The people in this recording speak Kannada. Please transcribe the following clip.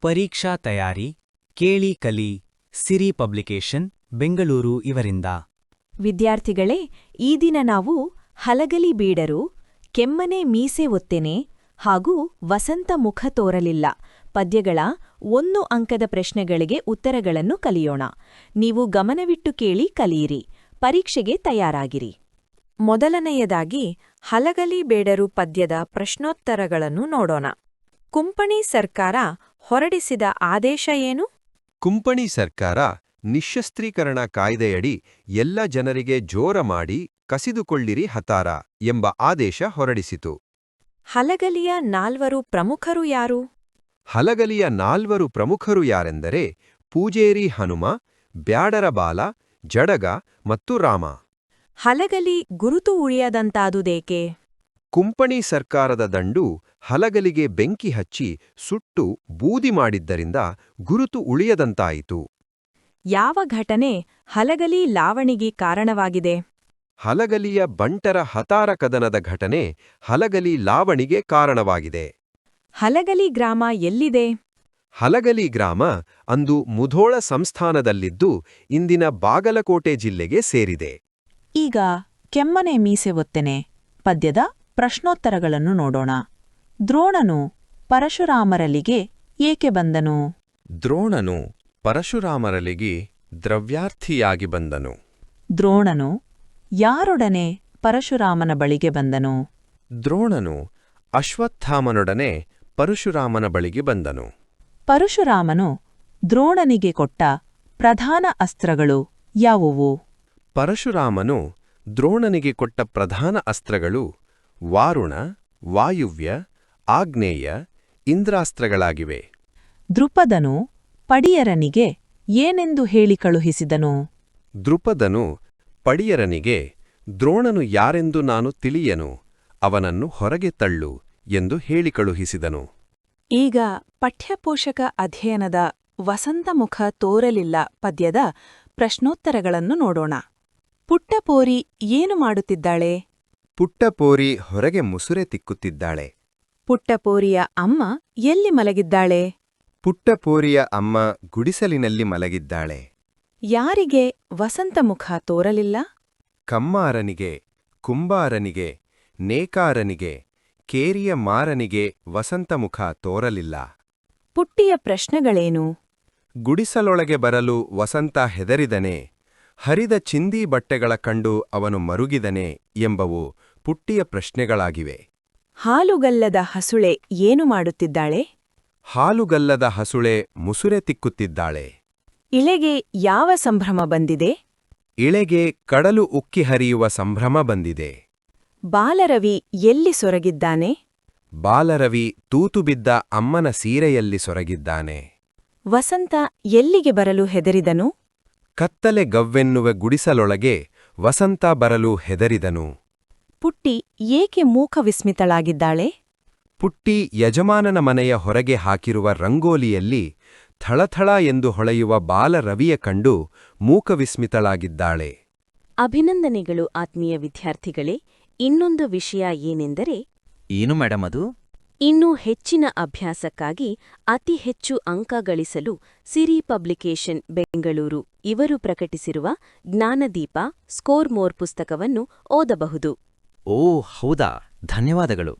ಪರೀಕ್ಷಾ ತಯಾರಿ ಕೇಳಿ ಕಲಿ ಸಿರಿ ಪಬ್ಲಿಕೇಶನ್ ಬೆಂಗಳೂರು ಇವರಿಂದ. ವಿದ್ಯಾರ್ಥಿಗಳೇ, ಈ ದಿನ ನಾವು ಹಲಗಲಿ ಬೀಡರು, ಕೆಮ್ಮನೆ ಮೀಸೆ ಒತ್ತೆನೆ ಹಾಗೂ ವಸಂತ ಮುಖ ತೋರಲಿಲ್ಲ ಪದ್ಯಗಳ 1 ಅಂಕದ ಪ್ರಶ್ನೆಗಳಿಗೆ ಉತ್ತರಗಳನ್ನು ಕಲಿಯೋಣ. ನೀವು ಗಮನವಿಟ್ಟು ಕೇಳಿ ಕಲಿಯಿರಿ. ಪರೀಕ್ಷೆಗೆ ತಯಾರಾಗಿರಿ. ಮೊದಲನೆಯದಾಗಿ ಹಲಗಲಿ ಬೇಡರು ಪದ್ಯದ ಪ್ರಶ್ನೋತ್ತರಗಳನ್ನು ನೋಡೋಣ. ಕುಂಪಣಿ ಸರ್ಕಾರ ಹೊರಡಿಸಿದ ಆದೇಶ ಏನು? ಕುಂಪಣಿ ಸರ್ಕಾರ ನಿಶ್ಶಸ್ತ್ರೀಕರಣ ಕಾಯ್ದೆಯಡಿ ಎಲ್ಲ ಜನರಿಗೆ ಜೋರ ಮಾಡಿ ಕಸಿದುಕೊಳ್ಳಿರಿ ಹತಾರ ಎಂಬ ಆದೇಶ ಹೊರಡಿಸಿತು. ಹಲಗಲಿಯ 4 ಪ್ರಮುಖರು ಯಾರು? ಹಲಗಲಿಯ 4 ಪ್ರಮುಖರು ಯಾರೆಂದರೆ ಪೂಜೇರಿ ಹನುಮ, ಬ್ಯಾಡರ ಬಾಲ, ಜಡಗ ಮತ್ತು ರಾಮ. ಹಲಗಲಿ ಗುರುತು ಉಳಿಯದಂತಾದುದೇಕೆ? ಕುಂಪಣಿ ಸರ್ಕಾರದ ದಂಡು ಹಲಗಲಿಗೆ ಬೆಂಕಿ ಹಚ್ಚಿ ಸುಟ್ಟು ಬೂದಿ ಮಾಡಿದ್ದರಿಂದ ಗುರುತು ಉಳಿಯದಂತಾಯಿತು. ಯಾವ ಘಟನೆ ಹಲಗಲಿ ಲಾವಣಿಗೆ ಕಾರಣವಾಗಿದೆ? ಹಲಗಲಿಯ ಬಂಟರ ಹತಾರ ಕದನದ ಘಟನೆ ಹಲಗಲಿ ಲಾವಣಿಗೆ ಕಾರಣವಾಗಿದೆ. ಹಲಗಲಿ ಗ್ರಾಮ ಎಲ್ಲಿದೆ? ಹಲಗಲಿ ಗ್ರಾಮ ಅಂದು ಮುಧೋಳ ಸಂಸ್ಥಾನದಲ್ಲಿದ್ದು ಇಂದಿನ ಬಾಗಲಕೋಟೆ ಜಿಲ್ಲೆಗೆ ಸೇರಿದೆ. ಈಗ ಕೆಮ್ಮನೆ ಮೀಸೆ ಒತ್ತೆನೆ ಪದ್ಯದ ಪ್ರಶ್ನೋತ್ತರಗಳನ್ನು ನೋಡೋಣ. ದ್ರೋಣನು ಪರಶುರಾಮರಲಿಗೆ ಏಕೆ ಬಂದನು? ದ್ರೋಣನು ಪರಶುರಾಮರಲಿಗೆ ದ್ರವ್ಯಾರ್ಥಿಯಾಗಿ ಬಂದನು. ದ್ರೋಣನು ಯಾರೊಡನೆ ಪರಶುರಾಮನ ಬಳಿಗೆ ಬಂದನು? ದ್ರೋಣನು ಅಶ್ವತ್ಥಾಮನೊಡನೆ ಪರಶುರಾಮನ ಬಳಿಗೆ ಬಂದನು. ಪರಶುರಾಮನು ದ್ರೋಣನಿಗೆ ಕೊಟ್ಟ ಪ್ರಧಾನ ಅಸ್ತ್ರಗಳು ಯಾವುವು? ಪರಶುರಾಮನು ದ್ರೋಣನಿಗೆ ಕೊಟ್ಟ ಪ್ರಧಾನ ಅಸ್ತ್ರಗಳು ವಾರುಣ, ವಾಯುವ್ಯ, ಆಗ್ನೇಯ, ಇಂದ್ರಾಸ್ತ್ರಗಳಾಗಿವೆ. ದೃಪದನು ಪಡಿಯರನಿಗೆ ಏನೆಂದು ಹೇಳಿ ಕಳುಹಿಸಿದನು? ದೃಪದನು ಪಡಿಯರನಿಗೆ ದ್ರೋಣನು ಯಾರೆಂದು ನಾನು ತಿಳಿಯನು, ಅವನನ್ನು ಹೊರಗೆ ತಳ್ಳು ಎಂದು ಹೇಳಿ ಕಳುಹಿಸಿದನು. ಈಗ ಪಠ್ಯಪೋಷಕ ಅಧ್ಯಯನದ ವಸಂತಮುಖ ತೋರಲಿಲ್ಲ ಪದ್ಯದ ಪ್ರಶ್ನೋತ್ತರಗಳನ್ನು ನೋಡೋಣ. ಪುಟ್ಟಪೋರಿ ಏನು ಮಾಡುತ್ತಿದ್ದಾಳೆ? ಪುಟ್ಟಪೋರಿ ಹೊರಗೆ ಮುಸುರೆ ತಿಕ್ಕುತ್ತಿದ್ದಾಳೆ. ಪುಟ್ಟಪೋರಿಯ ಅಮ್ಮ ಎಲ್ಲಿ ಮಲಗಿದ್ದಾಳೆ? ಪುಟ್ಟಪೋರಿಯ ಅಮ್ಮ ಗುಡಿಸಲಿನಲ್ಲಿ ಮಲಗಿದ್ದಾಳೆ. ಯಾರಿಗೆ ವಸಂತಮುಖ ತೋರಲಿಲ್ಲ? ಕಮ್ಮಾರನಿಗೆ, ಕುಂಬಾರನಿಗೆ, ನೇಕಾರನಿಗೆ, ಕೇರಿಯ ಮಾರನಿಗೆ ವಸಂತಮುಖ ತೋರಲಿಲ್ಲ. ಪುಟ್ಟಿಯ ಪ್ರಶ್ನೆಗಳೇನು? ಗುಡಿಸಲೊಳಗೆ ಬರಲು ವಸಂತ ಹೆದರಿದನೆ, ಹರಿದ ಚಿಂದಿ ಬಟ್ಟೆಗಳ ಕಂಡು ಅವನು ಮರುಗಿದನೆ ಎಂಬವು ಪುಟ್ಟಿಯ ಪ್ರಶ್ನೆಗಳಾಗಿವೆ. ಹಾಲುಗಲ್ಲದ ಹಸುಳೆ ಏನು ಮಾಡುತ್ತಿದ್ದಾಳೆ? ಹಾಲುಗಲ್ಲದ ಹಸುಳೆ ಮುಸುರೆ ತಿಕ್ಕುತ್ತಿದ್ದಾಳೆ. ಇಳೆಗೆ ಯಾವ ಸಂಭ್ರಮ ಬಂದಿದೆ? ಇಳೆಗೆ ಕಡಲು ಉಕ್ಕಿ ಹರಿಯುವ ಸಂಭ್ರಮ ಬಂದಿದೆ. ಬಾಲರವಿ ಎಲ್ಲಿ ಸೊರಗಿದ್ದಾನೆ? ಬಾಲರವಿ ತೂತುಬಿದ್ದ ಅಮ್ಮನ ಸೀರೆಯಲ್ಲಿ ಸೊರಗಿದ್ದಾನೆ. ವಸಂತ ಎಲ್ಲಿಗೆ ಬರಲು ಹೆದರಿದನು? ಕತ್ತಲೆ ಗವ್ವೆನ್ನುವ ಗುಡಿಸಲೊಳಗೆ ವಸಂತ ಬರಲು ಹೆದರಿದನು. ಪುಟ್ಟಿ ಏಕೆ ಮೂಕವಿಸ್ಮಿತಳಾಗಿದ್ದಾಳೆ? ಪುಟ್ಟಿ ಯಜಮಾನನ ಮನೆಯ ಹೊರಗೆ ಹಾಕಿರುವ ರಂಗೋಲಿಯಲ್ಲಿ ಥಳಥಳ ಎಂದು ಹೊಳೆಯುವ ಬಾಲರವಿಯ ಕಂಡು ಮೂಕವಿಸ್ಮಿತಳಾಗಿದ್ದಾಳೆ. ಅಭಿನಂದನೆಗಳು ಆತ್ಮೀಯ ವಿದ್ಯಾರ್ಥಿಗಳೇ. ಇನ್ನೊಂದು ವಿಷಯ ಏನೆಂದರೆ, ಏನು ಮೇಡಮ್ ಅದು? ಇನ್ನೂ ಹೆಚ್ಚಿನ ಅಭ್ಯಾಸಕ್ಕಾಗಿ ಅತಿ ಹೆಚ್ಚು ಅಂಕ ಗಳಿಸಲು ಸಿರಿ ಪಬ್ಲಿಕೇಶನ್ ಬೆಂಗಳೂರು ಇವರು ಪ್ರಕಟಿಸಿರುವ ಜ್ಞಾನದೀಪ ಸ್ಕೋರ್ ಮೋರ್ ಪುಸ್ತಕವನ್ನು ಓದಬಹುದು. ಓ ಹೌದಾ, ಧನ್ಯವಾದಗಳು.